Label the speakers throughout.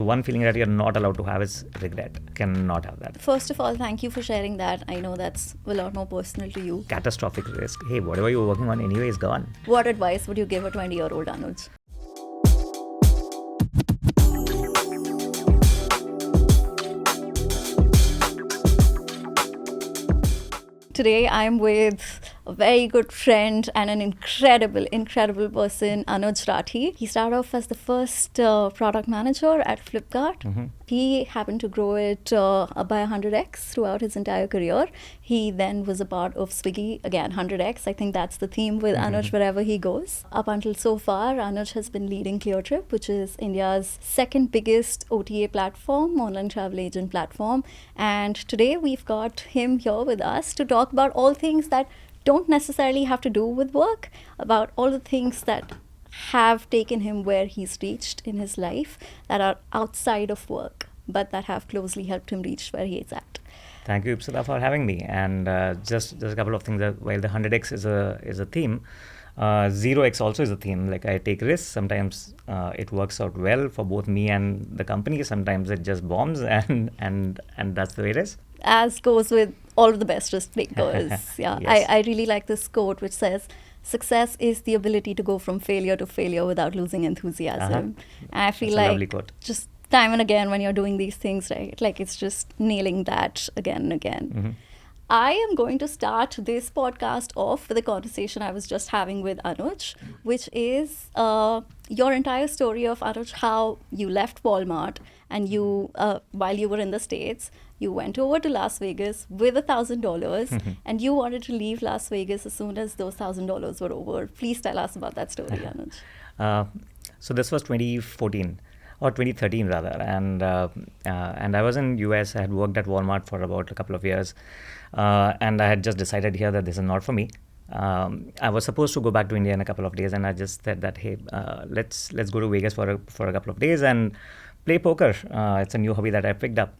Speaker 1: one feeling that you're not allowed to have is regret. Cannot have that.
Speaker 2: First of all, thank you for sharing that. I know that's a lot more personal to you.
Speaker 1: Catastrophic risk. Hey, whatever you were working on anyway is gone.
Speaker 2: What advice would you give a 20-year-old Anuj? Today I'm with a very good friend and an incredible person, Anuj Rathi. He started off as the first product manager at Flipkart.
Speaker 1: Mm-hmm.
Speaker 2: He happened to grow it by 100x throughout his entire career. He then was a part of Swiggy, again 100x. I think that's the theme with Anuj wherever he goes. Up until so far, Anuj has been leading Cleartrip, which is India's second biggest OTA platform, online travel agent platform. And today we've got him here with us to talk about all things that don't necessarily have to do with work, about all the things that have taken him where he's reached in his life that are outside of work, but that have closely helped him reach where he is at.
Speaker 1: Thank you, Ipsala, for having me. And just a couple of things. While the 100x is a theme, 0x also is a theme. Like, I take risks. Sometimes it works out well for both me and the company. Sometimes it just bombs, and that's the way it is.
Speaker 2: As goes with all of the best risk takers. Yeah,
Speaker 1: Yes.
Speaker 2: I really like this quote which says, "Success is the ability to go from failure to failure without losing enthusiasm." And I feel
Speaker 1: That's a lovely
Speaker 2: like
Speaker 1: quote.
Speaker 2: just time and again when you're doing these things, right? Like, it's just nailing that again and again.
Speaker 1: Mm-hmm.
Speaker 2: I am going to start this podcast off with a conversation I was just having with Anuj, which is your entire story of, Anuj, how you left Walmart and you, while you were in the States, you went over to Las Vegas with $1,000 and you wanted to leave Las Vegas as soon as those $1,000 were over. Please tell us about that story, Anuj.
Speaker 1: So this was 2014 or 2013 rather, and I was in US. I had worked at Walmart for about a couple of years, and I had just decided here that this is not for me. I was supposed to go back to India in a couple of days, and I just said that, hey, let's go to Vegas for a couple of days and play poker. It's a new hobby that I picked up.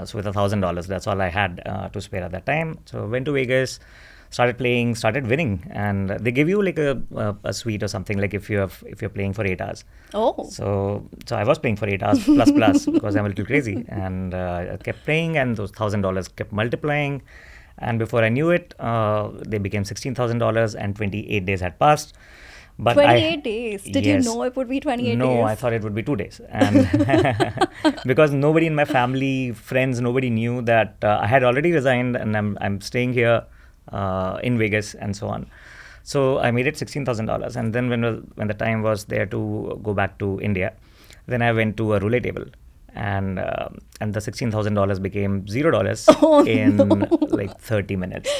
Speaker 1: So with $1,000, that's all I had to spare at that time. So I went to Vegas, started playing, started winning, and they give you like a suite or something, like if you're playing for 8 hours.
Speaker 2: Oh.
Speaker 1: So I was playing for 8 hours plus because I'm a little crazy, and I kept playing, and those $1,000 kept multiplying, and before I knew it, they became $16,000, and 28 days had passed. But
Speaker 2: 28 days. Did
Speaker 1: yes.
Speaker 2: you know it would be 28 days?
Speaker 1: No, I thought it would be 2 days. And because nobody in my family, friends, nobody knew that I had already resigned and I'm staying here in Vegas and so on. So I made it $16,000. And then when the time was there to go back to India, then I went to a roulette table. And the $16,000 became $0 in like 30 minutes.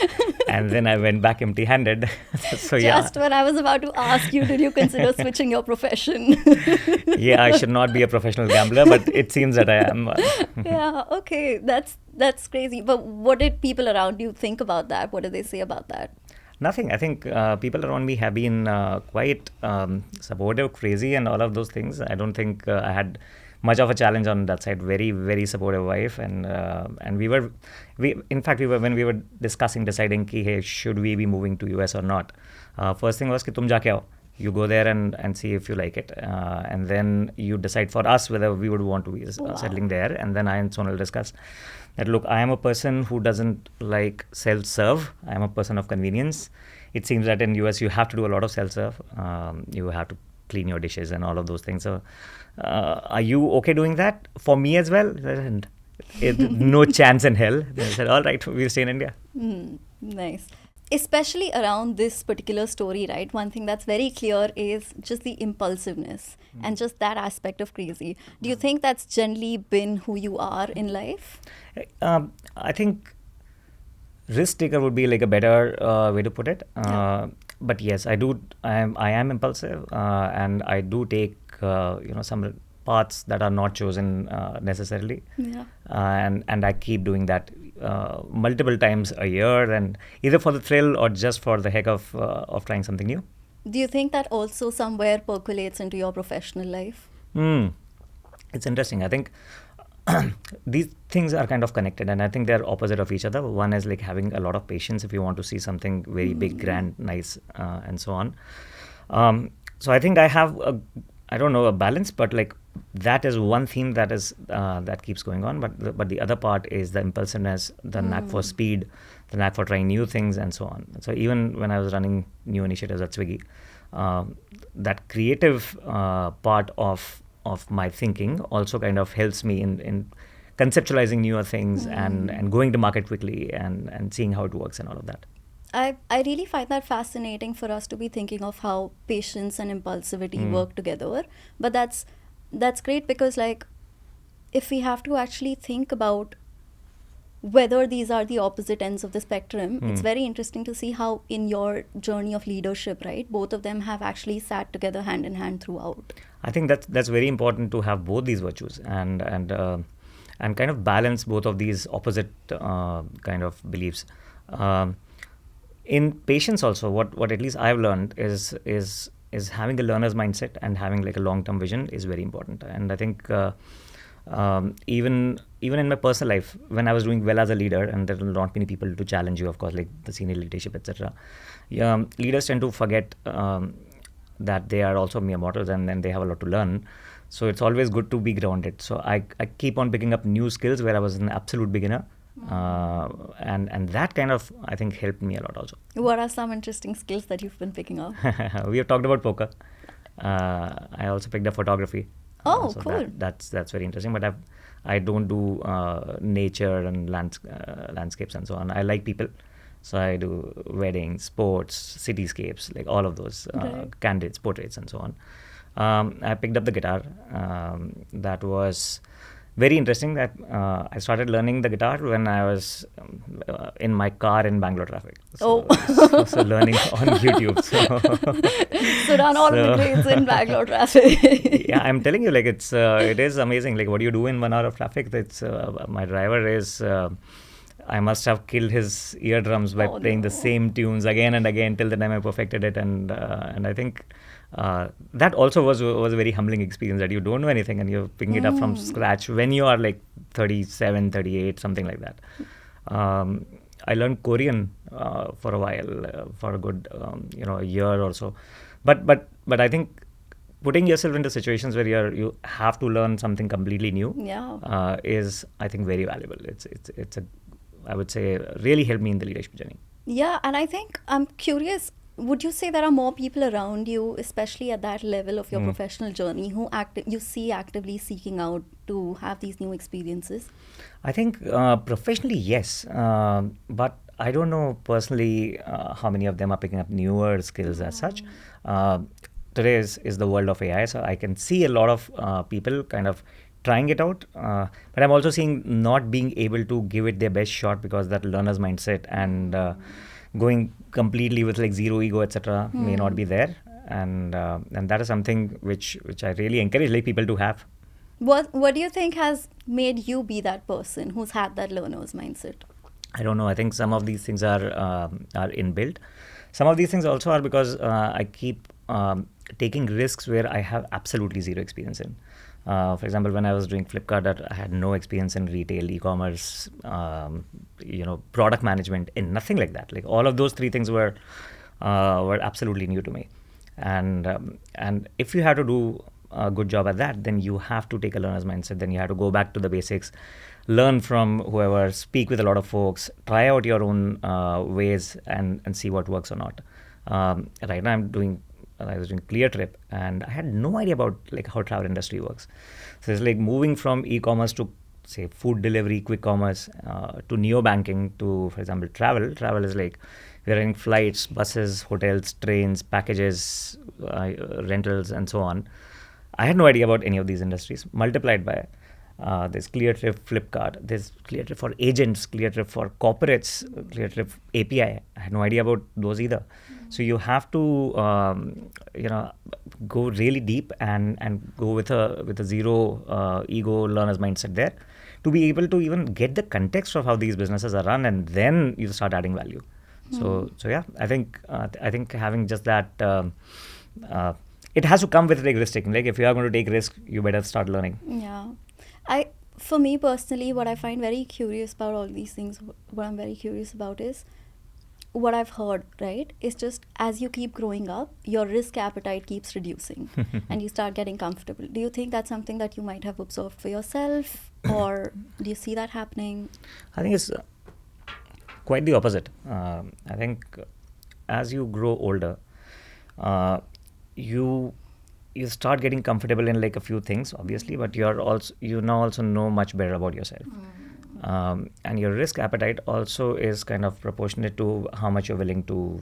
Speaker 1: And then I went back empty-handed. So
Speaker 2: Just when I was about to ask you, did you consider switching your profession?
Speaker 1: Yeah, I should not be a professional gambler, but it seems that I am.
Speaker 2: Yeah, okay, that's crazy. But what did people around you think about that? What did they say about that?
Speaker 1: Nothing. I think people around me have been quite supportive, crazy, and all of those things. I don't think I had much of a challenge on that side. Very, very supportive wife, and when we were deciding ki, hey, should we be moving to US or not. First thing was ki tum ja ke aao. You go there and see if you like it, and then you decide for us whether we would want to be settling there. And then I and Sonal discussed that, look, I am a person who doesn't like self-serve. I am a person of convenience. It seems that in US you have to do a lot of self-serve. You have to clean your dishes and all of those things. So are you okay doing that for me as well? And no chance in hell. Then I said, all right, we'll stay in India.
Speaker 2: Nice. Especially around this particular story, right? One thing that's very clear is just the impulsiveness and just that aspect of crazy. Do you think that's generally been who you are in life?
Speaker 1: I think risk taker would be like a better way to put it. But yes, I am impulsive, and I do take some paths that are not chosen necessarily.
Speaker 2: Yeah.
Speaker 1: And I keep doing that multiple times a year, and either for the thrill or just for the heck of trying something new.
Speaker 2: Do you think that also somewhere percolates into your professional life?
Speaker 1: It's interesting. I think these things are kind of connected, and I think they're opposite of each other. One is like having a lot of patience if you want to see something very big, grand, nice, and so on. So I think I have a balance, but like that is one theme that keeps going on. But the other part is the impulsiveness, the knack for speed, the knack for trying new things, and so on. So even when I was running new initiatives at Swiggy, that creative part of my thinking also kind of helps me in conceptualizing newer things and going to market quickly and seeing how it works and all of that.
Speaker 2: I really find that fascinating for us to be thinking of how patience and impulsivity work together. But that's great because, like, if we have to actually think about whether these are the opposite ends of the spectrum, it's very interesting to see how in your journey of leadership, right, both of them have actually sat together hand in hand throughout.
Speaker 1: I think that's very important to have both these virtues and kind of balance both of these opposite kind of beliefs. In patience also, what at least I've learned is having a learner's mindset and having like a long-term vision is very important. And I think even in my personal life, when I was doing well as a leader, and there will not many people to challenge you, of course, like the senior leadership, etc. Leaders tend to forget that they are also mere mortals and then they have a lot to learn. So it's always good to be grounded. So I keep on picking up new skills where I was an absolute beginner. And that kind of, I think, helped me a lot also.
Speaker 2: What are some interesting skills that you've been picking up?
Speaker 1: We have talked about poker. I also picked up photography.
Speaker 2: Oh,
Speaker 1: so
Speaker 2: cool.
Speaker 1: That's very interesting. But I don't do nature and landscapes and so on. I like people. So I do weddings, sports, cityscapes, like all of those, candidates, portraits, and so on. I picked up the guitar. That was very interesting that I started learning the guitar when I was in my car in Bangalore traffic. So learning on YouTube.
Speaker 2: So done all of the grades in Bangalore traffic.
Speaker 1: Yeah, I'm telling you, like it is amazing. Like what you do in 1 hour of traffic. It's my driver is. I must have killed his eardrums by playing the same tunes again and again till the time I perfected it, and I think that also was a very humbling experience, that you don't know anything and you're picking it up from scratch when you are like 37, 38, something like that. I learned Korean for a while, for a good a year or so, but I think putting yourself into situations where you have to learn something completely new is, I think, very valuable. It's a, I would say, really helped me in the leadership journey.
Speaker 2: Yeah, and I think I'm curious, would you say there are more people around you, especially at that level of your professional journey, who you see actively seeking out to have these new experiences?
Speaker 1: I think professionally, yes. But I don't know personally how many of them are picking up newer skills as such. Today is the world of AI, so I can see a lot of people kind of trying it out, but I'm also seeing not being able to give it their best shot because that learner's mindset and going completely with like zero ego, etc., may not be there, and that is something which I really encourage like people to have.
Speaker 2: What do you think has made you be that person who's had that learner's mindset?
Speaker 1: I don't know. I think some of these things are inbuilt. Some of these things also are because I keep taking risks where I have absolutely zero experience in. For example, when I was doing Flipkart, I had no experience in retail, e-commerce, product management, and nothing like that. Like all of those three things were absolutely new to me. And if you have to do a good job at that, then you have to take a learner's mindset. Then you have to go back to the basics, learn from whoever, speak with a lot of folks, try out your own ways, and see what works or not. Right now, I was doing Cleartrip, and I had no idea about like how travel industry works. So it's like moving from e-commerce to, say, food delivery, quick commerce, to neo-banking, to, for example, travel. Travel is like we're running flights, buses, hotels, trains, packages, rentals, and so on. I had no idea about any of these industries. Multiplied by there's Cleartrip, Flipkart, there's Cleartrip for agents, Cleartrip for corporates, Cleartrip API. I had no idea about those either. So you have to, go really deep and go with a zero ego learner's mindset there to be able to even get the context of how these businesses are run, and then you start adding value. So yeah, I think having just that, it has to come with like risk taking. Like if you are going to take risk, you better start learning.
Speaker 2: Yeah, for me personally, what I find very curious about all these things, what I'm very curious about is, what I've heard, right, is just as you keep growing up, your risk appetite keeps reducing and you start getting comfortable. Do you think that's something that you might have observed for yourself, or do you see that happening?
Speaker 1: I think it's quite the opposite. I think as you grow older, you start getting comfortable in like a few things, obviously, but you now also know much better about yourself. And your risk appetite also is kind of proportionate to how much you're willing to.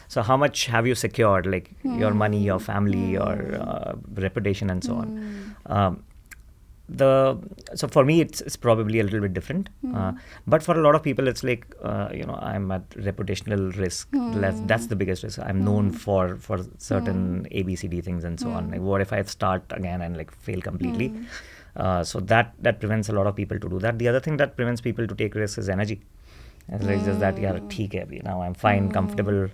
Speaker 1: So how much have you secured, like your money, your family, your reputation, and so on. So for me it's probably a little bit different, but for a lot of people it's like I'm at reputational risk. That's the biggest risk. I'm known for certain ABCD things and so on. Like, what if I start again and like fail completely? So that prevents a lot of people to do that. The other thing that prevents people to take risks is energy. It's like just that, yeah, theek hai, now I'm fine, comfortable.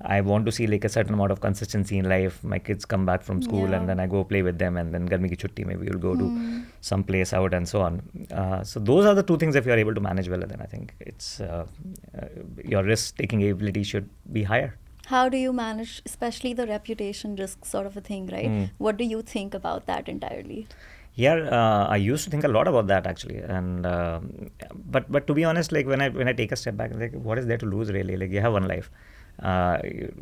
Speaker 1: I want to see like a certain amount of consistency in life. My kids come back from school and then I go play with them, and then garmi ki chutti maybe we'll go to some place out and so on. So those are the two things. If you're able to manage well, then I think it's your risk-taking ability should be higher.
Speaker 2: How do you manage, especially the reputation risk sort of a thing, right? What do you think about that entirely?
Speaker 1: Yeah, I used to think a lot about that actually, and but to be honest, like when I take a step back, like what is there to lose really? Like you have one life. You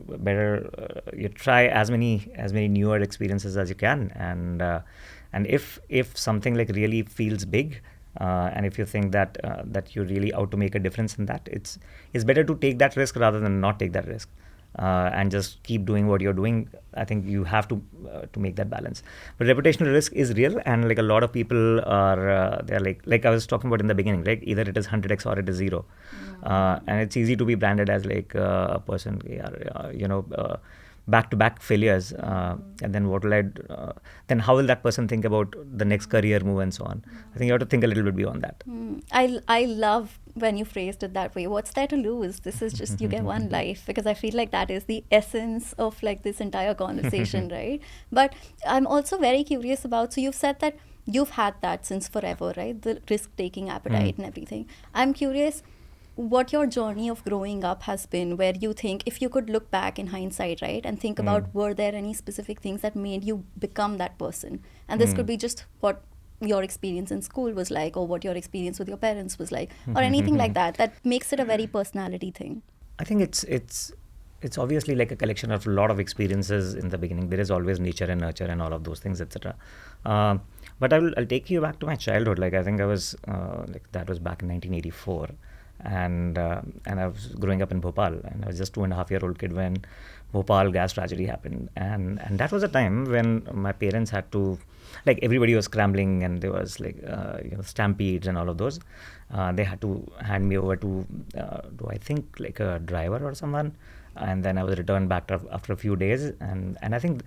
Speaker 1: try as many newer experiences as you can, and if something like really feels big, and if you think that you're really out to make a difference in that, it's better to take that risk rather than not take that risk. And just keep doing what you're doing. I think you have to make that balance. But reputational risk is real, and like a lot of people are they're like I was talking about in the beginning, like either it is 100x or it is zero, and it's easy to be branded as like a person, back-to-back failures, and then what will then how will that person think about the next career move and so on? I think you have to think a little bit beyond that.
Speaker 2: I love when you phrased it that way. What's there to lose? This is just, you get one life, because I feel like that is the essence of like this entire conversation, right? But I'm also very curious about, so you've said that you've had that since forever, right? The risk-taking appetite and everything. I'm curious what your journey of growing up has been, where you think, if you could look back in hindsight, right, and think about, were there any specific things that made you become that person? And this could be just what your experience in school was like, or what your experience with your parents was like, or anything like that makes it a very personality thing.
Speaker 1: I think it's obviously like a collection of a lot of experiences in the beginning. There is always nature and nurture and all of those things, etc. But I'll take you back to my childhood. Like I think I was that was back in 1984, and I was growing up in Bhopal, and I was just 2.5-year-old kid when Bhopal Gas Tragedy happened, and that was a time when my parents had to, like everybody was scrambling, and there was like stampedes and all of those. They had to hand me over to I think like a driver or someone, and then I was returned back after a few days. And I think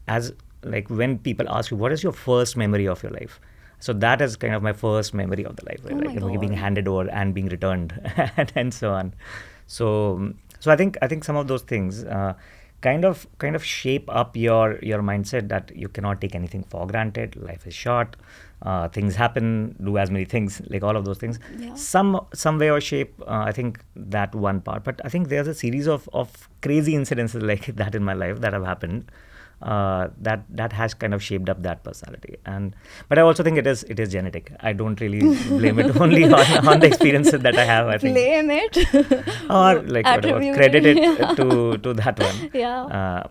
Speaker 1: as like when people ask you what is your first memory of your life, so that is kind of my first memory of the life, right? Like being handed over and being returned and so on. So I think some of those things kind of shape up your mindset, that you cannot take anything for granted. Life is short. Things happen. Do as many things, like all of those things.
Speaker 2: Yeah.
Speaker 1: Some way or shape. I think that one part. But I think there's a series of crazy incidences like that in my life that have happened. That has kind of shaped up that personality, but I also think it is genetic. I don't really blame it only on the experiences that I have. I think
Speaker 2: blame it
Speaker 1: or like whatever, credit it to that one.
Speaker 2: Yeah.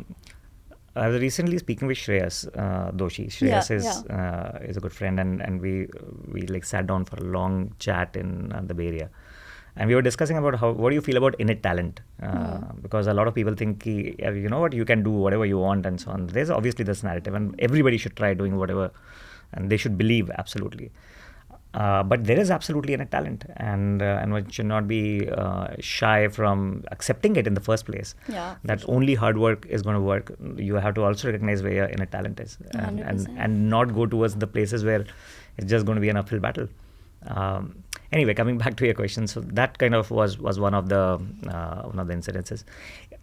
Speaker 1: I was recently speaking with Shreyas Doshi. Shreyas is a good friend, and we like sat down for a long chat in the Bay Area. And we were discussing about what do you feel about innate talent? Because a lot of people think, you know what, you can do whatever you want and so on. There's obviously this narrative, and everybody should try doing whatever, and they should believe absolutely. But there is absolutely innate talent, and one should not be shy from accepting it in the first place.
Speaker 2: Yeah,
Speaker 1: that only hard work is going to work. You have to also recognize where your innate talent is, and not go towards the places where it's just going to be an uphill battle. Anyway, coming back to your question, so that kind of was one of the incidences.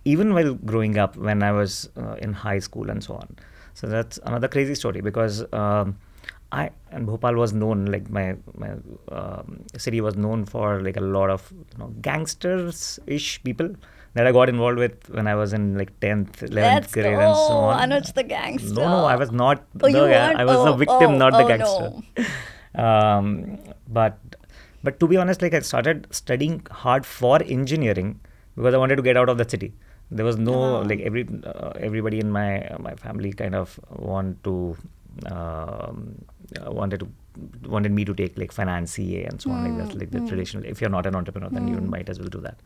Speaker 1: Even while growing up, when I was in high school and so on. So that's another crazy story, because And Bhopal was known, like my city was known for like a lot of gangsters-ish people that I got involved with when I was in like 10th, 11th
Speaker 2: Let's
Speaker 1: grade and so
Speaker 2: go,
Speaker 1: on.
Speaker 2: Anuj the gangster.
Speaker 1: No, I was not
Speaker 2: Oh, you
Speaker 1: the guy.
Speaker 2: weren't?
Speaker 1: I was the victim, not the gangster.
Speaker 2: No.
Speaker 1: Um, but but to be honest, like I started studying hard for engineering because I wanted to get out of the city. There was no like everybody in my family kind of wanted me to take like finance, CA, and so on. Like that's like the traditional. If you're not an entrepreneur, then you might as well do that.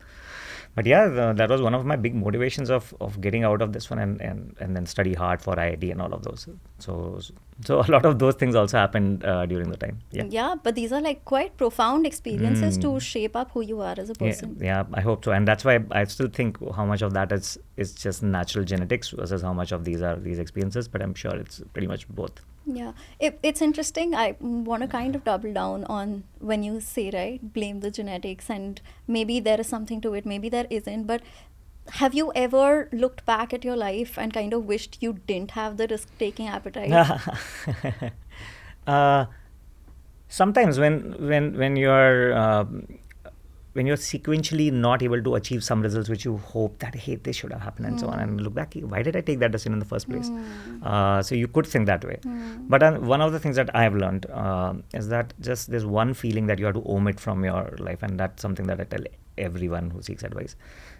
Speaker 1: But yeah, that was one of my big motivations of getting out of this one and then study hard for IIT and all of those. So a lot of those things also happened during the time.
Speaker 2: Yeah, but these are like quite profound experiences to shape up who you are as a person.
Speaker 1: Yeah, I hope so. And that's why I still think how much of that is just natural genetics versus how much of these are these experiences. But I'm sure it's pretty much both.
Speaker 2: Yeah, it's interesting. I want to kind of double down on when you say, right, blame the genetics, and maybe there is something to it, maybe there isn't. But have you ever looked back at your life and kind of wished you didn't have the risk-taking appetite?
Speaker 1: Sometimes when you're sequentially not able to achieve some results which you hope that, hey, this should have happened and so on, and look back, why did I take that decision in the first place? So you could think that way. But one of the things that I have learned is that just there's one feeling that you have to omit from your life, and that's something that I tell everyone who seeks advice,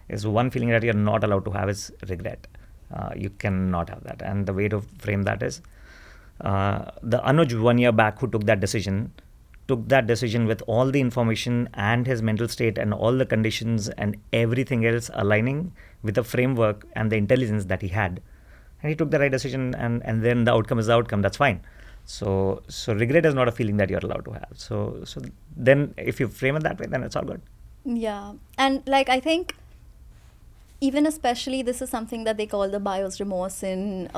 Speaker 1: is one feeling that you're not allowed to have is regret. You cannot have that. And the way to frame that is, the Anuj 1 year back who took that decision with all the information and his mental state and all the conditions and everything else aligning with the framework and the intelligence that he had. And he took the right decision, and then the outcome is the outcome. That's fine. So regret is not a feeling that you're allowed to have. So then if you frame it that way, then it's all good.
Speaker 2: Yeah. And like, I think even especially this is something that they call the buyer's remorse in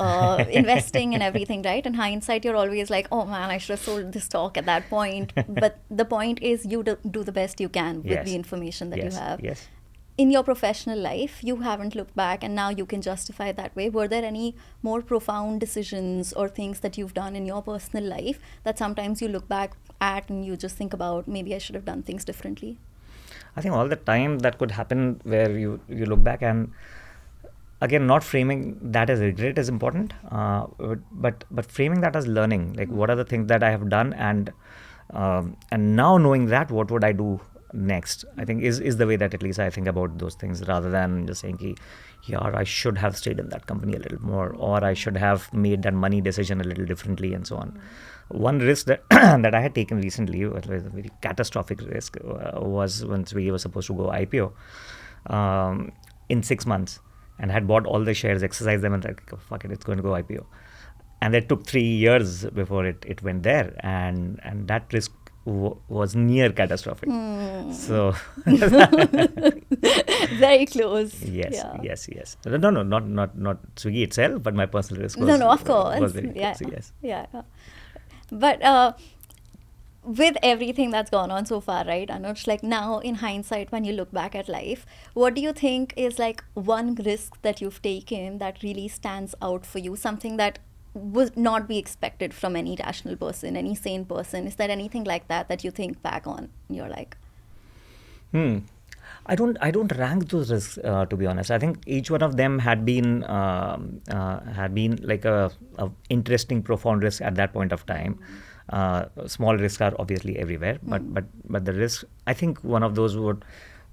Speaker 2: investing and everything, right? In hindsight, you're always like, oh man, I should have sold this stock at that point. But the point is you do the best you can with the information that you have.
Speaker 1: Yes.
Speaker 2: In your professional life, you haven't looked back and now you can justify it that way. Were there any more profound decisions or things that you've done in your personal life that sometimes you look back at and you just think about, maybe I should have done things differently?
Speaker 1: I think all the time that could happen where you look back, and again, not framing that as regret is important, but framing that as learning. Like, what are the things that I have done, and now knowing that, what would I do next? I think is the way that at least I think about those things, rather than just saying, yeah, I should have stayed in that company a little more, or I should have made that money decision a little differently, and so on. One risk that that I had taken recently, was a very catastrophic risk, was when Swiggy was supposed to go IPO in 6 months, and had bought all the shares, exercised them, and like, oh, fuck it, it's going to go IPO. And it took 3 years before it went there, and that risk was near catastrophic. So
Speaker 2: very close.
Speaker 1: Yes. No, not Swiggy itself, but my personal risk was,
Speaker 2: of course.
Speaker 1: Was very close. Yes.
Speaker 2: Yeah. But with everything that's gone on so far, right, Anuj, like now in hindsight, when you look back at life, what do you think is like one risk that you've taken that really stands out for you, something that would not be expected from any rational person, any sane person? Is there anything like that you think back on and you're like,
Speaker 1: I don't rank those risks, to be honest. I think each one of them had been like a interesting, profound risk at that point of time. Small risks are obviously everywhere, but the risk, I think one of those would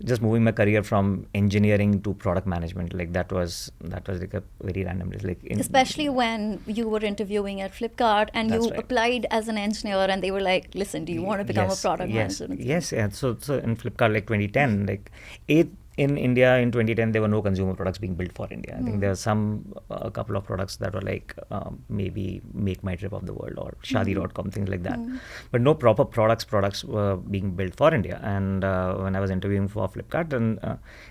Speaker 1: just moving my career from engineering to product management. Like that was like a very random risk. Like
Speaker 2: especially when you were interviewing at Flipkart and you applied as an engineer and they were like, listen, do you want to become a product manager?
Speaker 1: Yes. So in Flipkart, like 2010, like in India in 2010, there were no consumer products being built for India. I think there were a couple of products that were like maybe Make My Trip of the World or Shadi.com, things like that. But no proper products were being built for India. And when I was interviewing for Flipkart, and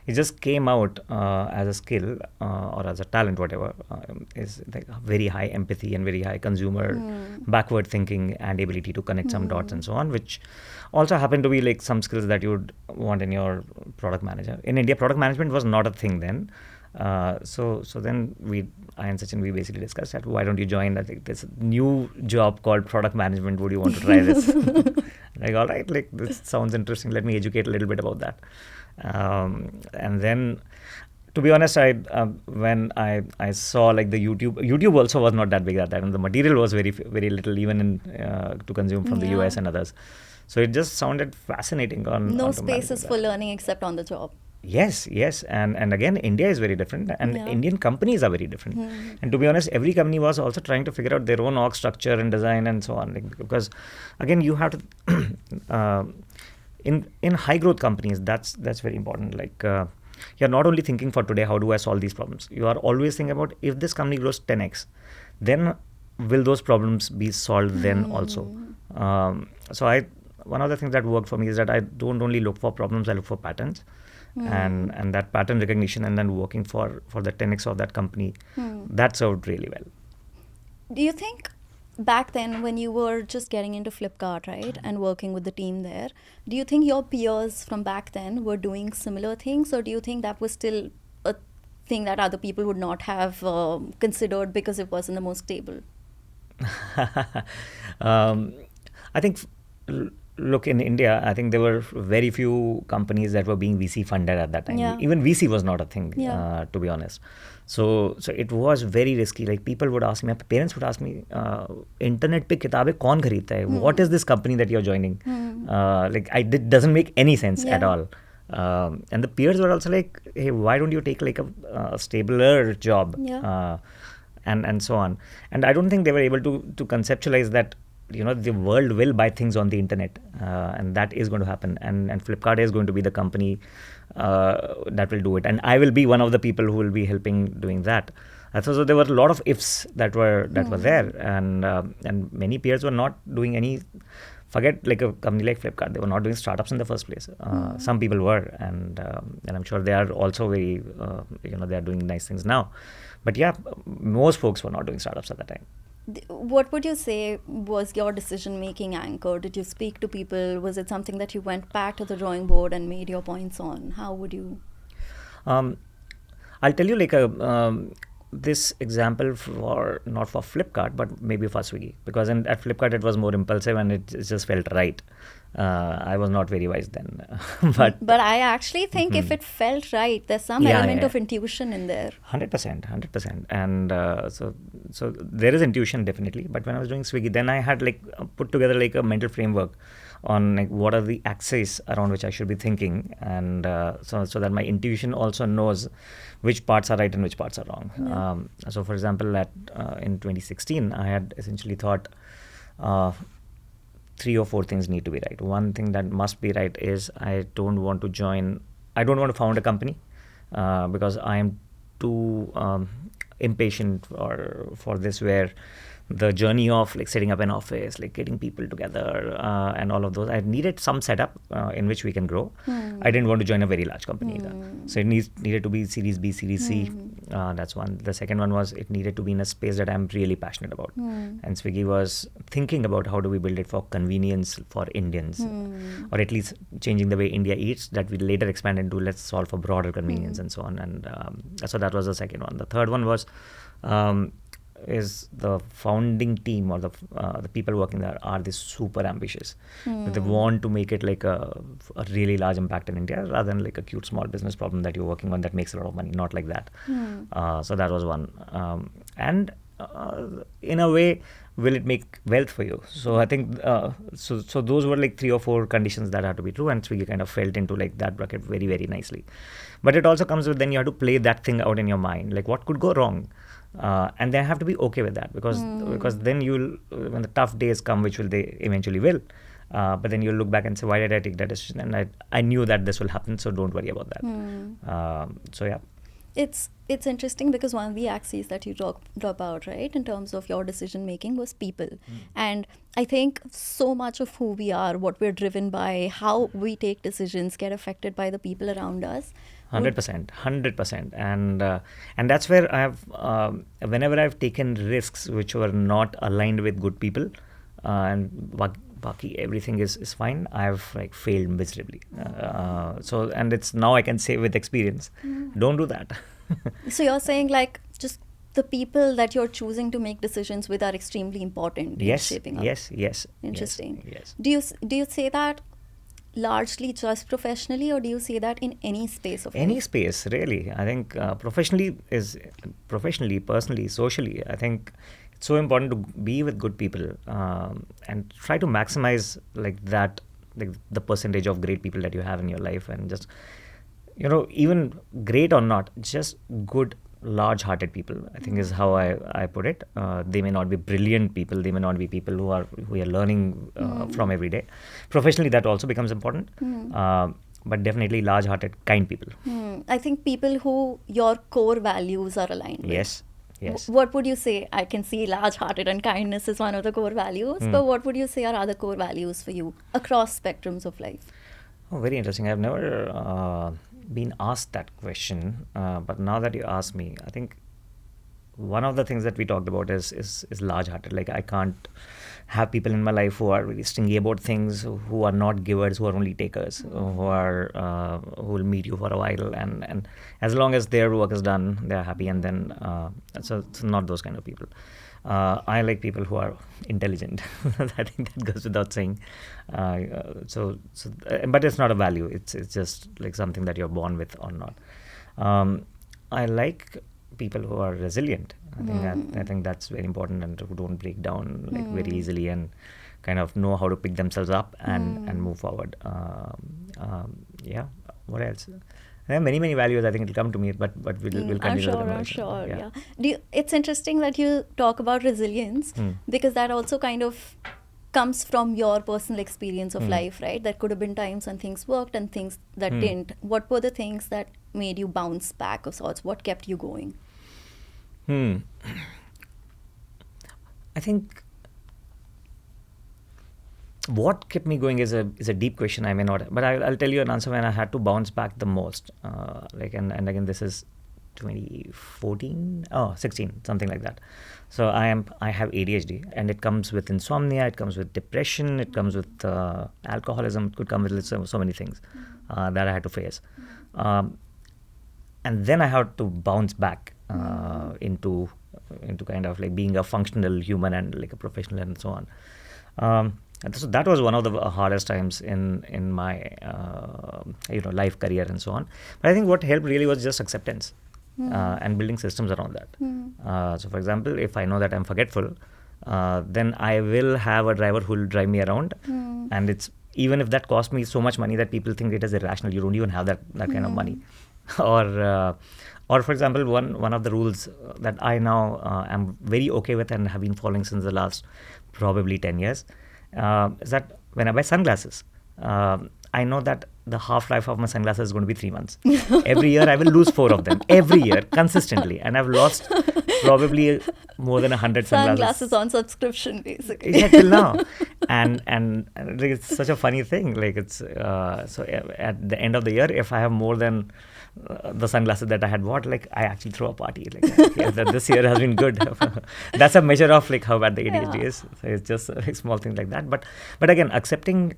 Speaker 1: it just came out as a skill or as a talent, whatever, is like very high empathy and very high consumer backward thinking and ability to connect some dots and so on, which also happen to be like some skills that you would want in your product manager. In India, product management was not a thing then. So then I and Sachin, we basically discussed that why don't you join, I think, this new job called product management, would you want to try this? Like, all right, like this sounds interesting, let me educate a little bit about that. And then, to be honest, when I saw like the YouTube also was not that big at that, and the material was very little even in to consume from the US and others. So it just sounded fascinating
Speaker 2: No
Speaker 1: on
Speaker 2: spaces for learning except on the job.
Speaker 1: Yes, and again, India is very different, and Indian companies are very different. And to be honest, every company was also trying to figure out their own org structure and design and so on. Like, because again, you have to in high growth companies, that's very important. Like, you're not only thinking for today, how do I solve these problems? You are always thinking about, if this company grows 10x, then will those problems be solved then also? So one of the things that worked for me is that I don't only look for problems, I look for patterns. And that pattern recognition, and then working for the 10x of that company, that served really well.
Speaker 2: Do you think back then, when you were just getting into Flipkart, right, and working with the team there, do you think your peers from back then were doing similar things, or do you think that was still a thing that other people would not have considered because it wasn't the most stable?
Speaker 1: I think, look, in India, I think there were very few companies that were being VC funded at that time. Even VC was not a thing, to be honest. So it was very risky. Like, people would ask me, my parents would ask me, internet pe kitabein kaun khareedta hai? What is this company that you're joining? Like, it doesn't make any sense at all. And the peers were also like, hey, why don't you take like a stabler job? And so on. And I don't think they were able to conceptualize that, the world will buy things on the internet, and that is going to happen. And Flipkart is going to be the company that will do it. And I will be one of the people who will be helping doing that. So there were a lot of ifs that were there, and many peers were not doing any. Forget like a company like Flipkart; they were not doing startups in the first place. Some people were, and I'm sure they are also very, they are doing nice things now. But yeah, most folks were not doing startups at that time.
Speaker 2: What would you say was your decision-making anchor? Did you speak to people? Was it something that you went back to the drawing board and made your points on? How would you?
Speaker 1: I'll tell you like this example not for Flipkart, but maybe for Swiggy, because at Flipkart it was more impulsive and it just felt right. I was not very wise then, but
Speaker 2: I actually think if it felt right, there's some element of intuition in there.
Speaker 1: 100%, and so there is intuition definitely. But when I was doing Swiggy, then I had like put together like a mental framework on like what are the axes around which I should be thinking, and so that my intuition also knows which parts are right and which parts are wrong. So for example, in 2016, I had essentially thought 3 or 4 things need to be right. One thing that must be right is I don't want to found a company because I am too impatient for this, where the journey of like setting up an office, like getting people together, and all of those, I needed some setup in which we can grow. I didn't want to join a very large company either. So it needed to be Series B, Series C. That's one. The second one was it needed to be in a space that I'm really passionate about. And Swiggy was thinking about how do we build it for convenience for Indians, or at least changing the way India eats, that we later expand into let's solve for broader convenience and so on. And so that was the second one. The third one was is the founding team or the people working there are they super ambitious. They want to make it like a really large impact in India, rather than like a cute small business problem that you're working on that makes a lot of money, not like that. So that was one. And in a way, will it make wealth for you? So I think so those were like 3 or 4 conditions that had to be true, and Swiggy kind of felt into like that bucket very, very nicely. But it also comes with, then you have to play that thing out in your mind, like what could go wrong. And they have to be okay with that, because then you'll, when the tough days come, which they eventually will, but then you'll look back and say, why did I take that decision? And I knew that this will happen, so don't worry about that. So yeah.
Speaker 2: It's interesting because one of the axes that you talk about, right, in terms of your decision making, was people. And I think so much of who we are, what we're driven by, how we take decisions, get affected by the people around us.
Speaker 1: 100%, and that's where I have whenever I've taken risks which were not aligned with good people, and Baki everything is fine, I've like failed miserably. So, and it's now I can say with experience, don't do that.
Speaker 2: So you're saying like just the people that you're choosing to make decisions with are extremely important in
Speaker 1: Yes,
Speaker 2: shaping up.
Speaker 1: yes.
Speaker 2: Interesting.
Speaker 1: Yes.
Speaker 2: Do you say that largely just professionally, or do you say that in any space of
Speaker 1: Any
Speaker 2: life?
Speaker 1: space, really. I think professionally, personally, socially, I think it's so important to be with good people, and try to maximize like that, like the percentage of great people that you have in your life, and just, even great or not, just good, large-hearted people, I think, is how I put it. They may not be brilliant people. They may not be people who are learning from every day. Professionally, that also becomes important. But definitely large-hearted, kind people.
Speaker 2: I think people who your core values are aligned with.
Speaker 1: Yes.
Speaker 2: What would you say? I can see large-hearted and kindness is one of the core values, but what would you say are other core values for you across spectrums of life?
Speaker 1: Oh, very interesting. I've never been asked that question, but now that you ask me, I think one of the things that we talked about is large-hearted. Like, I can't have people in my life who are really stingy about things, who are not givers, who are only takers, who will meet you for a while, and as long as their work is done, they're happy, and then so it's not those kind of people. I like people who are intelligent. I think that goes without saying. But it's not a value. It's just like something that you're born with or not. I like people who are resilient. I think that's very important, and who don't break down like very easily, and kind of know how to pick themselves up and move forward. Yeah. What else? There are many values. I think it'll come to me, but we'll continue.
Speaker 2: I'm sure. Yeah. It's interesting that you talk about resilience, because that also kind of comes from your personal experience of life, right? There could have been times when things worked and things that didn't. What were the things that made you bounce back of sorts? What kept you going?
Speaker 1: I think what kept me going is a deep question. I may not, but I'll tell you an answer when I had to bounce back the most. And again, this is 2014, 16, something like that. So I have ADHD, and it comes with insomnia, it comes with depression, it comes with alcoholism. It could come with so many things that I had to face. And then I had to bounce back into kind of like being a functional human and like a professional and so on. And so that was one of the hardest times in my life, career, and so on. But I think what helped really was just acceptance and building systems around that. So, for example, if I know that I'm forgetful, then I will have a driver who will drive me around, and it's even if that costs me so much money that people think it is irrational. You don't even have that kind of money. Or for example, one of the rules that I now am very okay with and have been following since the last probably 10 years is that when I buy sunglasses, I know that the half-life of my sunglasses is going to be 3 months. Every year I will lose 4 of them. Every year, consistently. And I've lost probably more than 100
Speaker 2: Sunglasses on subscription, basically.
Speaker 1: Yeah, till now. And it's such a funny thing. Like, it's so at the end of the year, if I have more than the sunglasses that I had bought, like, I actually throw a party. Like, yeah, that this year has been good. That's a measure of like how bad the ADHD is. So it's just like small things like that. But again, accepting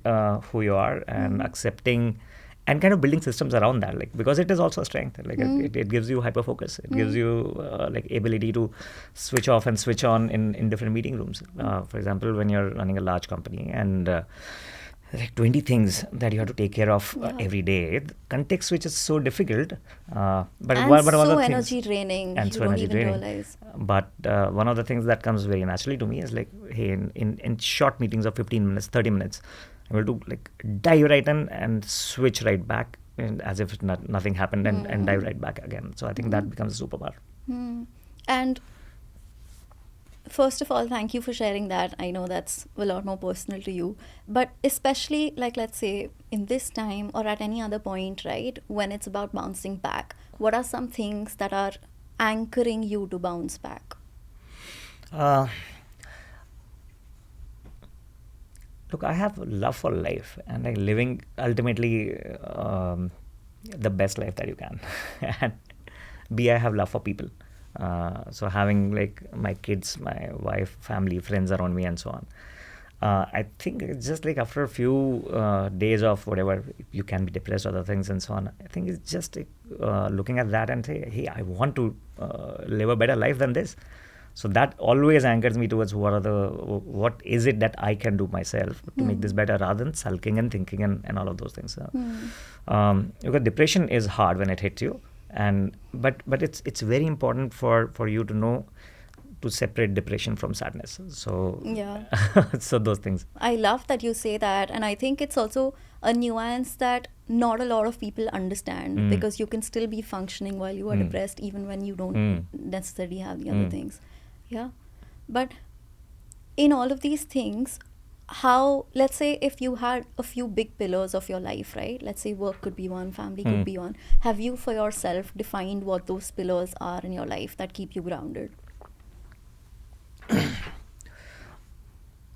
Speaker 1: who you are and accepting and kind of building systems around that, like, because it is also a strength. Like, it gives you hyper focus. It gives you like ability to switch off and switch on in different meeting rooms. For example, when you're running a large company and like 20 things that you have to take care of every day. Context switch is so difficult. But
Speaker 2: and
Speaker 1: one
Speaker 2: so
Speaker 1: of the
Speaker 2: energy draining.
Speaker 1: And
Speaker 2: you
Speaker 1: so
Speaker 2: don't
Speaker 1: energy
Speaker 2: even
Speaker 1: draining.
Speaker 2: realize.
Speaker 1: But one of the things that comes very naturally to me is like, hey, in short meetings of 15 minutes, 30 minutes, I'm able to like dive right in and switch right back, and as if nothing happened, and dive right back again. So I think that becomes a superpower.
Speaker 2: And first of all, thank you for sharing that. I know that's a lot more personal to you, but especially like, let's say in this time or at any other point, right, when it's about bouncing back, what are some things that are anchoring you to bounce back?
Speaker 1: Look, I have love for life and like living ultimately the best life that you can. And B, I have love for people. So having like my kids, my wife, family, friends around me, and so on. I think it's just like after a few days of whatever, you can be depressed, other things and so on. I think it's just looking at that and say, hey, I want to live a better life than this. So that always anchors me towards what is it that I can do myself to make this better, rather than sulking and thinking and all of those things. Because depression is hard when it hits you, but it's very important for you to know to separate depression from sadness. So
Speaker 2: Yeah.
Speaker 1: so those things.
Speaker 2: I love that you say that, and I think it's also a nuance that not a lot of people understand, because you can still be functioning while you are depressed, even when you don't necessarily have the other things. Yeah. But in all of these things, how, let's say if you had a few big pillars of your life, right? Let's say work could be one, family could be one. Have you for yourself defined what those pillars are in your life that keep you grounded?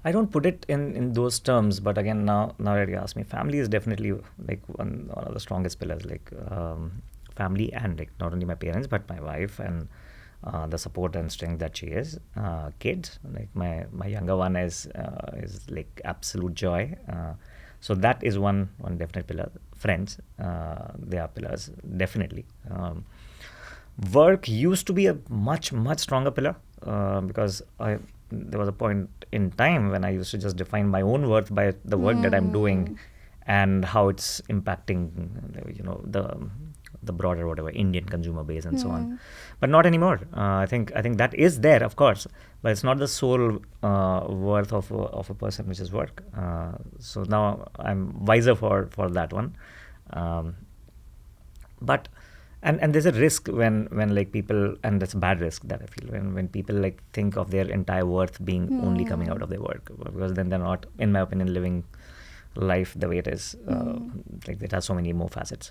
Speaker 1: I don't put it in those terms, but again, now that you ask me, family is definitely like one of the strongest pillars. Like family, and like not only my parents but my wife, and the support and strength that she is. Kids, like my younger one is like absolute joy. So that is one definite pillar. Friends, they are pillars definitely. Work used to be a much stronger pillar, because there was a point in time when I used to just define my own worth by the work that I'm doing and how it's impacting, the broader whatever Indian consumer base and so on. But not anymore. I think that is there, of course, but it's not the sole worth of a person, which is work. So now I'm wiser for that one. But and there's a risk when like people, and that's a bad risk that I feel, when people like think of their entire worth being only coming out of their work, because then they're not, in my opinion, living life the way it is. Like it has so many more facets.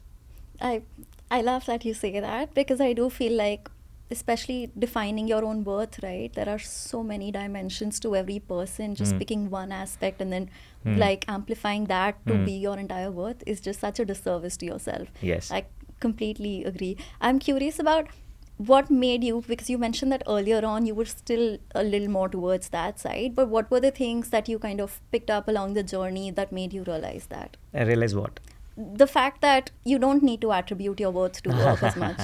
Speaker 2: I love that you say that, because I do feel like, especially defining your own worth, right? There are so many dimensions to every person. Just picking one aspect and then like amplifying that to be your entire worth is just such a disservice to yourself.
Speaker 1: Yes.
Speaker 2: I completely agree. I'm curious about what made you, because you mentioned that earlier on you were still a little more towards that side, but what were the things that you kind of picked up along the journey that made you realize that?
Speaker 1: I realize what?
Speaker 2: The fact that you don't need to attribute your worth to work as much.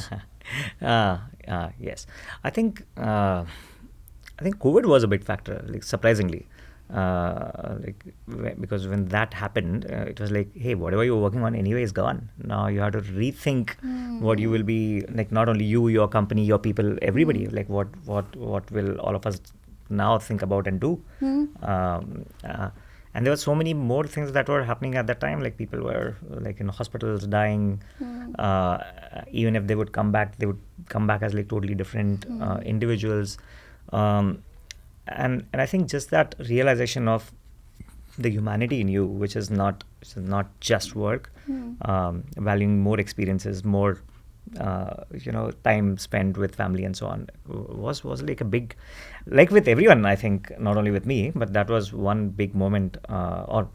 Speaker 1: Yes. I think COVID was a big factor, like surprisingly. Because when that happened, it was like, hey, whatever you were working on anyway is gone. Now you have to rethink what you will be, like not only you, your company, your people, everybody, like what will all of us now think about and do. And there were so many more things that were happening at that time. Like people were like in hospitals dying. Even if they would come back, as like totally different individuals. And I think just that realization of the humanity in you, which is not just work, valuing more experiences, more time spent with family and so on, was like a big, like with everyone, I think, not only with me, but that was one big moment or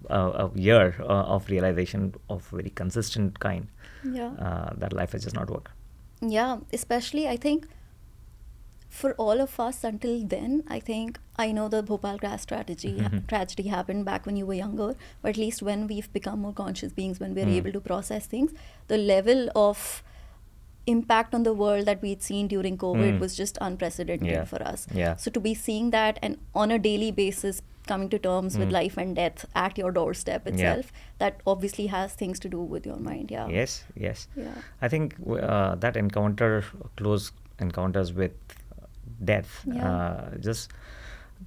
Speaker 1: a year of realization of very consistent kind. That life is just not work.
Speaker 2: Yeah, especially I think for all of us until then, I know the Bhopal Gas tragedy happened back when you were younger, but at least when we've become more conscious beings, when we're able to process things, the level of impact on the world that we'd seen during COVID was just unprecedented for us. So to be seeing that and on a daily basis coming to terms with life and death at your doorstep itself, that obviously has things to do with your mind.
Speaker 1: Yes. I think that close encounters with death just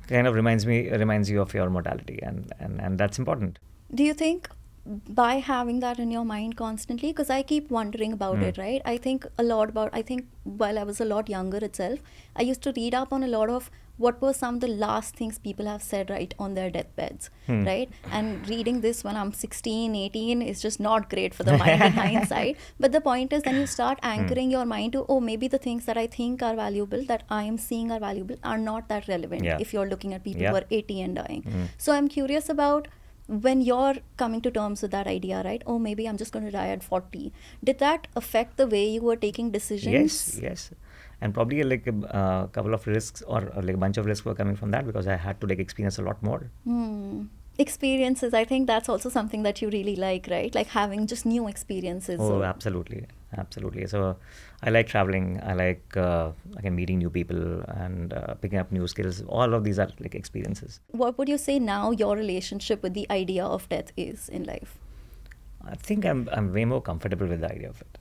Speaker 1: kind of reminds you of your mortality, and that's important.
Speaker 2: Do you think by having that in your mind constantly, because I keep wondering about it, right? I think while I was a lot younger itself, I used to read up on a lot of what were some of the last things people have said right on their deathbeds, right? And reading this when I'm 16, 18 is just not great for the mind in hindsight. But the point is, then you start anchoring your mind to, oh, maybe the things that I think are valuable, that I am seeing are valuable, are not that relevant if you're looking at people who are 80 and dying. So I'm curious about when you're coming to terms with that idea, right? Oh, maybe I'm just going to die at 40. Did that affect the way you were taking decisions?
Speaker 1: Yes. And probably like a couple of risks or like a bunch of risks were coming from that because I had to like experience a lot more.
Speaker 2: Experiences, I think that's also something that you really like, right? Like having just new experiences.
Speaker 1: Oh, absolutely. So I like traveling. I like again meeting new people and picking up new skills. All of these are like experiences.
Speaker 2: What would you say now your relationship with the idea of death is in life?
Speaker 1: I think I'm way more comfortable with the idea of it.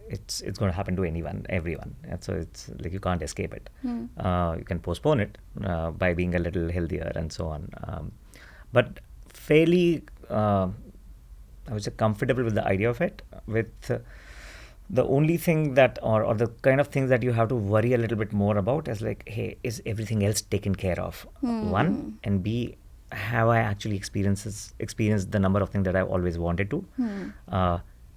Speaker 1: It's going to happen to everyone. And so it's like you can't escape it. You can postpone it by being a little healthier and so on. But fairly, I would say, comfortable with the idea of it. With the only thing that, or the kind of things that you have to worry a little bit more about is like, hey, is everything else taken care of? One, and B, have I actually experienced the number of things that I've always wanted to?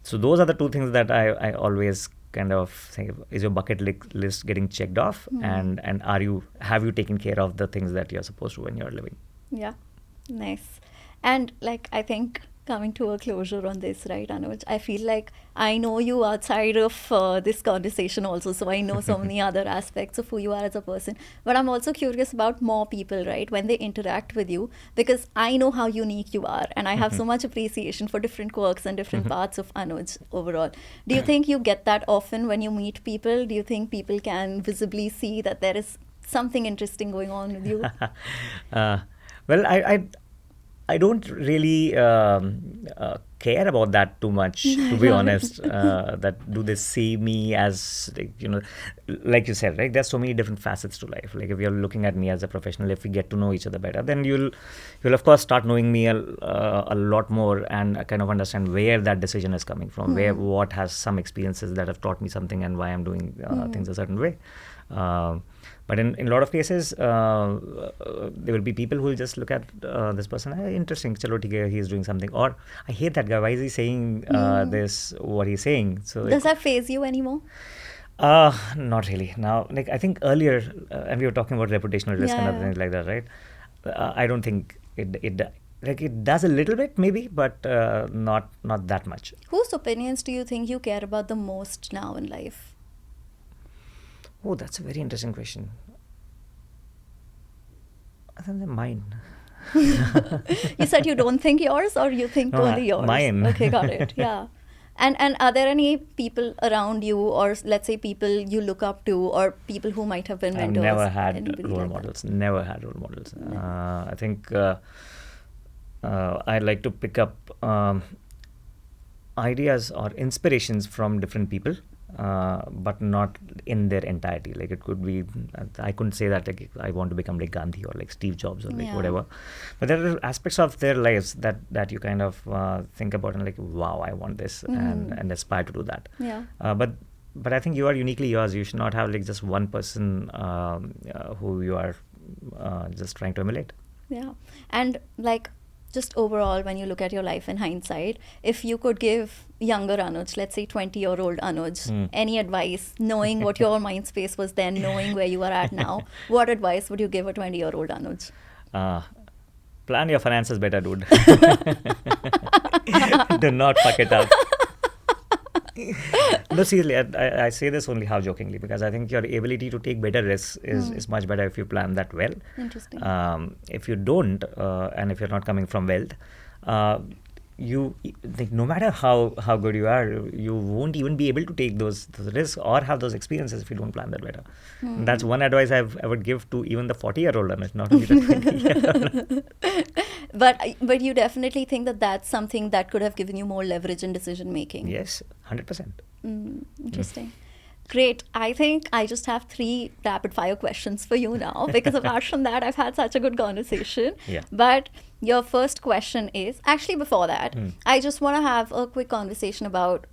Speaker 1: So those are the two things that I always kind of think, is your bucket list getting checked off, and have you taken care of the things that you're supposed to when you're living?
Speaker 2: Yeah, nice. And like, I think coming to a closure on this, right, Anuj, I feel like I know you outside of this conversation also, so I know so many other aspects of who you are as a person, but I'm also curious about more people, right, when they interact with you, because I know how unique you are, and I have so much appreciation for different quirks and different parts of Anuj overall. Do you think you get that often when you meet people? Do you think people can visibly see that there is something interesting going on with you?
Speaker 1: Well, I don't really care about that too much, to be honest. That do they see me as, like you said, right? There's so many different facets to life. Like if you're looking at me as a professional, if we get to know each other better, then you'll of course start knowing me a lot more and kind of understand where that decision is coming from, what has some experiences that have taught me something and why I'm doing things a certain way. But in a lot of cases, there will be people who will just look at this person, hey, interesting, chalo, theek hai, he's doing something. Or, I hate that guy, why is he saying what he's saying? So
Speaker 2: does that faze you anymore?
Speaker 1: Not really. Now, like I think earlier, and we were talking about reputational risk and other things like that, right? I don't think it does a little bit maybe, but not that much.
Speaker 2: Whose opinions do you think you care about the most now in life?
Speaker 1: Oh, that's a very interesting question. I think they're mine.
Speaker 2: You said you don't think yours, or you think only yours?
Speaker 1: Mine.
Speaker 2: Okay, got it. Yeah. And are there any people around you, or let's say people you look up to, or people who might have been mentors?
Speaker 1: I've never had role models. Never had role models. I think I like to pick up ideas or inspirations from different people. But not in their entirety. Like it could be, I couldn't say that like I want to become like Gandhi or like Steve Jobs or like whatever. But there are aspects of their lives that you kind of think about and like, wow, I want this and aspire to do that.
Speaker 2: Yeah.
Speaker 1: But I think you are uniquely yours. You should not have like just one person who you are just trying to emulate.
Speaker 2: Yeah. And like, just overall, when you look at your life in hindsight, if you could give younger Anuj, let's say 20-year-old Anuj, any advice, knowing what your mind space was then, knowing where you are at now, what advice would you give a 20-year-old Anuj?
Speaker 1: Plan your finances better, dude. Do not fuck it up. No, seriously, I say this only half jokingly because I think your ability to take better risks is much better if you plan that well.
Speaker 2: Interesting.
Speaker 1: If you don't, and if you're not coming from wealth, you think no matter how good you are, you won't even be able to take those risks or have those experiences if you don't plan that better. That's one advice I would give to even the 40-year-old, not only the 20-year-old.
Speaker 2: But you definitely think that that's something that could have given you more leverage in decision making.
Speaker 1: Yes, 100%.
Speaker 2: Interesting. Great. I think I just have 3 rapid fire questions for you now, because apart from that, I've had such a good conversation.
Speaker 1: Yeah.
Speaker 2: But your first question is, actually before that, I just want to have a quick conversation about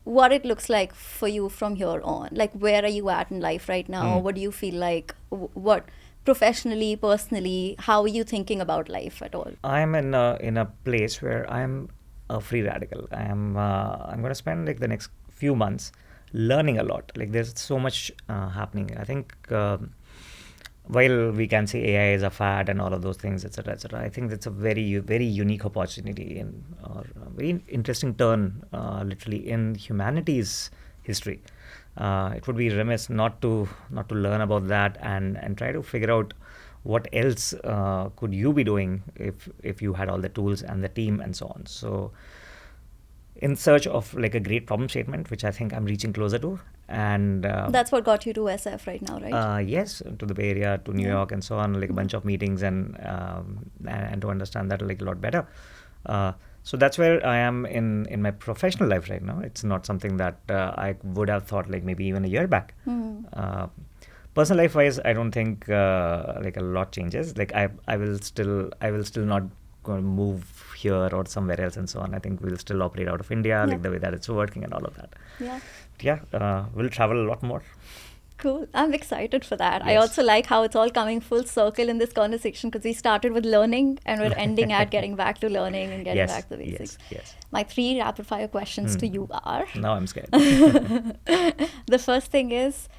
Speaker 2: what it looks like for you from here on. Like, where are you at in life right now? What do you feel like? What professionally, personally, how are you thinking about life at all?
Speaker 1: I'm in a place where I'm a free radical. I'm going to spend like the next few months learning a lot. Like there's so much happening. I think while we can say AI is a fad and all of those things, etc., etc., I think it's a very, very unique opportunity or a very interesting turn, literally in humanity's history. It would be remiss not to learn about that and try to figure out what else could you be doing if you had all the tools and the team and so on. So, in search of like a great problem statement, which I think I'm reaching closer to, and
Speaker 2: that's what got you to SF right now, right?
Speaker 1: Yes, to the Bay Area, to New York, and so on. Like a bunch of meetings and to understand that like a lot better. So that's where I am in my professional life right now. It's not something that I would have thought like maybe even a year back. Personal life wise, I don't think like a lot changes. Like I will still not going to move here or somewhere else and so on. I think we'll still operate out of India, like the way that it's working and all of that. We'll travel a lot more.
Speaker 2: Cool. I'm excited for that.
Speaker 1: Yes.
Speaker 2: I also like how it's all coming full circle in this conversation, because we started with learning and we're ending at getting back to learning and getting back to the basics.
Speaker 1: Yes.
Speaker 2: My 3 rapid fire questions to you are...
Speaker 1: Now I'm scared.
Speaker 2: The first thing is,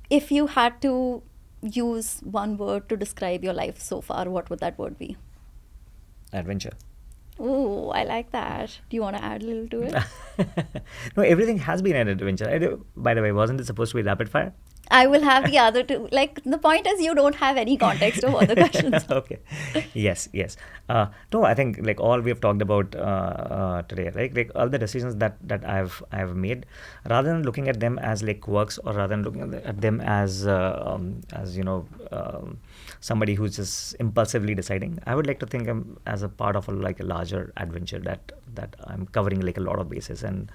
Speaker 2: if you had to use one word to describe your life so far, what would that word be?
Speaker 1: Adventure.
Speaker 2: Oh, I like that. Do you want to add a little to it?
Speaker 1: No, everything has been an adventure. By the way, wasn't it supposed to be rapid fire?
Speaker 2: I will have the other two. Like, the point is you don't have any context of what the questions are.
Speaker 1: Okay. Yes. No, I think like all we have talked about today, right? Like all the decisions that I've made, rather than looking at them as like quirks, or rather than looking at them as somebody who's just impulsively deciding, I would like to think as a part of a larger adventure that I'm covering like a lot of bases. And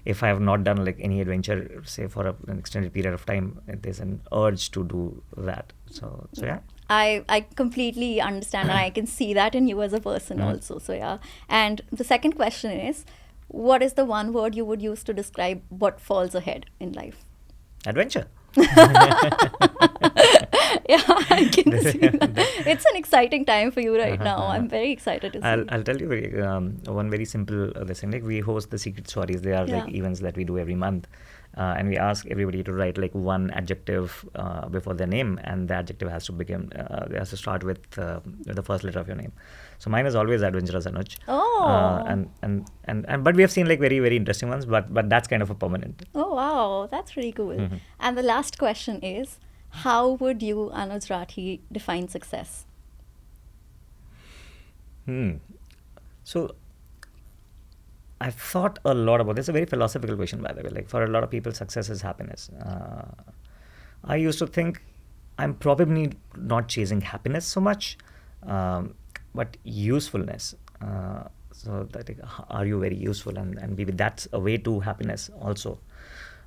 Speaker 1: if I have not done like any adventure, say for an extended period of time, there's an urge to do that. So yeah.
Speaker 2: I completely understand, and I can see that in you as a person also. So yeah. And the second question is, what is the one word you would use to describe what falls ahead in life?
Speaker 1: Adventure.
Speaker 2: Yeah, I can see that. It's an exciting time for you right now. I'm very excited to see.
Speaker 1: I'll tell you one very simple thing. Like we host the Secret Stories. They are like events that we do every month. And we ask everybody to write like one adjective before their name, and the adjective has to start with the first letter of your name. So mine is always adventurous, Anuj.
Speaker 2: Oh.
Speaker 1: But we have seen like very, very interesting ones, but that's kind of a permanent.
Speaker 2: Oh wow, that's really cool. And the last question is, how would you, Anuj Rathi, define success?
Speaker 1: So I've thought a lot about this. It's a very philosophical question, by the way. Like for a lot of people, success is happiness. I used to think I'm probably not chasing happiness so much, but usefulness. So that are you very useful, and maybe that's a way to happiness also.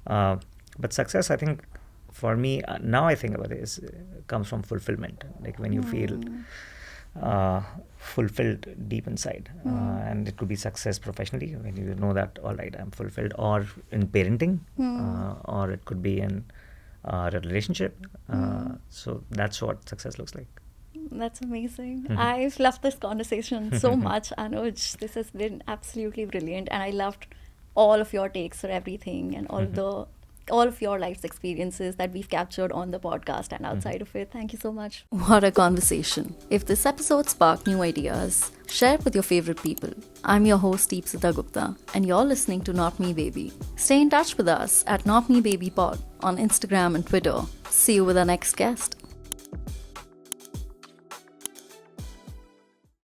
Speaker 1: But success, I think, for me now I think about it, comes from fulfillment. Like when you feel fulfilled deep inside, and it could be success professionally when you know that all right, I'm fulfilled, or in parenting, or it could be in a relationship. So that's what success looks like.
Speaker 2: That's amazing. I've loved this conversation so much, Anuj. This has been absolutely brilliant, and I loved all of your takes for everything, and all of your life's experiences that we've captured on the podcast and outside of it. Thank you so much. What a conversation. If this episode sparked new ideas, share it with your favorite people. I'm your host, Deepsita Gupta, and you're listening to Not Me Baby. Stay in touch with us at Not Me Baby Pod on Instagram and Twitter. See you with our next guest.